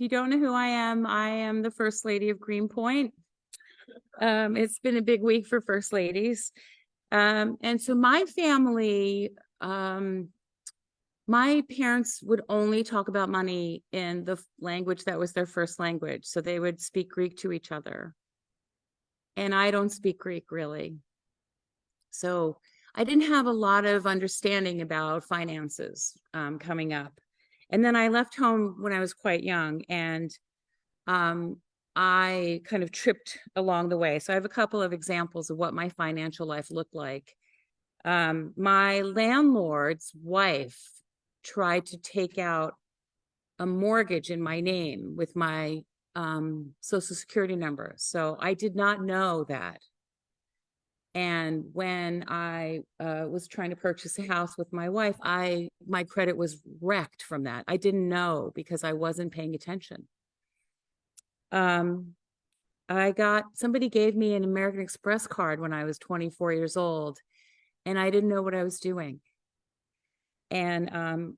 you don't know who I am the First Lady of Greenpoint. It's been a big week for First Ladies. And so my family, my parents would only talk about money in the language that was their first language. So they would speak Greek to each other. And I don't speak Greek really. So I didn't have a lot of understanding about finances coming up. And then I left home when I was quite young, and I kind of tripped along the way. So I have a couple of examples of what my financial life looked like. My landlord's wife tried to take out a mortgage in my name with my social security number. So I did not know that. And when I was trying to purchase a house with my wife, my credit was wrecked from that. I didn't know because I wasn't paying attention. Somebody gave me an American Express card when I was 24 years old, and I didn't know what I was doing. And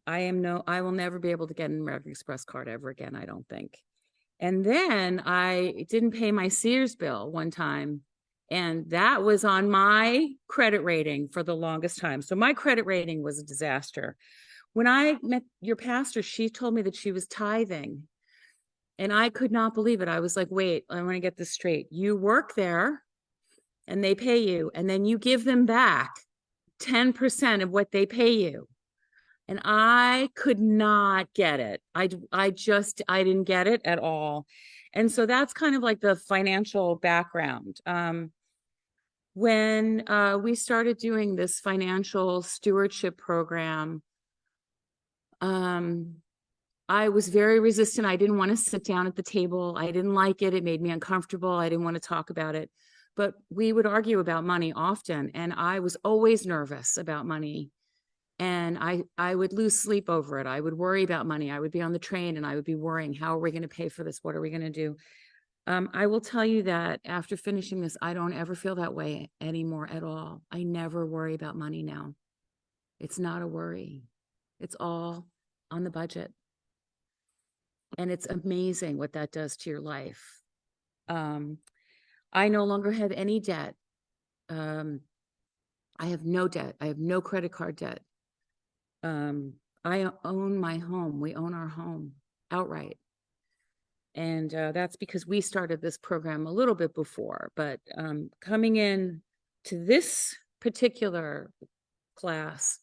I will never be able to get an American Express card ever again, I don't think. And then I didn't pay my Sears bill one time, and that was on my credit rating for the longest time. So my credit rating was a disaster. When I met your pastor, she told me that she was tithing, and I could not believe it. I was like, wait, I want to get this straight. You work there and they pay you, and then you give them back 10% of what they pay you. And I could not get it. I didn't get it at all. And so that's kind of like the financial background. When we started doing this financial stewardship program, I was very resistant. I didn't want to sit down at the table. I didn't like it. It made me uncomfortable. I didn't want to talk about it. But we would argue about money often, and I was always nervous about money. And I would lose sleep over it. I would worry about money. I would be on the train and I would be worrying, how are we going to pay for this? What are we going to do? I will tell you that after finishing this, I don't ever feel that way anymore at all. I never worry about money now. It's not a worry. It's all on the budget. And it's amazing what that does to your life. I no longer have any debt. I have no debt. I have no credit card debt. I own my home. We own our home outright. And that's because we started this program a little bit before, but coming in to this particular class,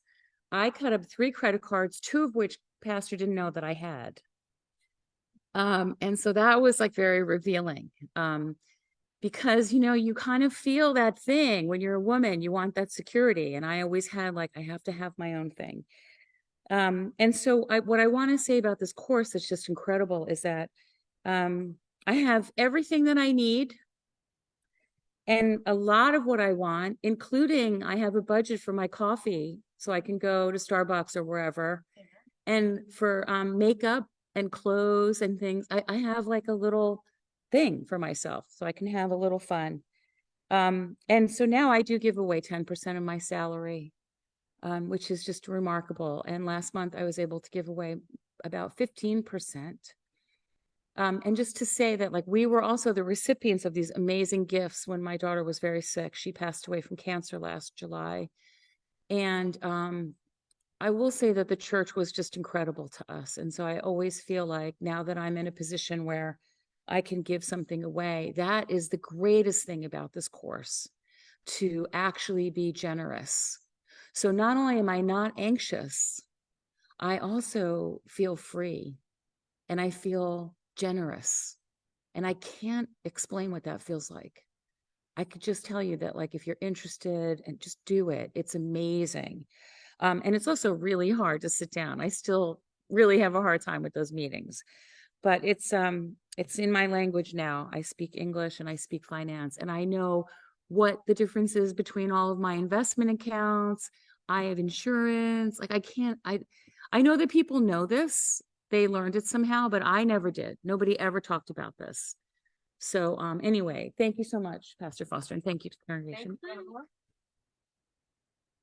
I cut up 3 credit cards, 2 of which Pastor didn't know that I had. And so that was like very revealing. Because, you kind of feel that thing when you're a woman, you want that security. And I always had I have to have my own thing. And so what I want to say about this course that's just incredible is that I have everything that I need and a lot of what I want, including I have a budget for my coffee so I can go to Starbucks or wherever. And for makeup and clothes and things, I have like a little thing for myself so I can have a little fun. And so now I do give away 10% of my salary. Which is just remarkable. And last month I was able to give away about 15%. And just to say that we were also the recipients of these amazing gifts when my daughter was very sick. She passed away from cancer last July. And I will say that the church was just incredible to us. And so I always feel like now that I'm in a position where I can give something away, that is the greatest thing about this course, to actually be generous. So not only am I not anxious, I also feel free and I feel generous. And I can't explain what that feels like. I could just tell you that if you're interested, and just do it. It's amazing. And it's also really hard to sit down. I still really have a hard time with those meetings, but it's in my language now. I speak English and I speak finance, and I know what the difference is between all of my investment accounts. I have insurance. I know that people know this. They learned it somehow, but I never did. Nobody ever talked about this. So anyway, thank you so much, Pastor Foster, and thank you to the congregation.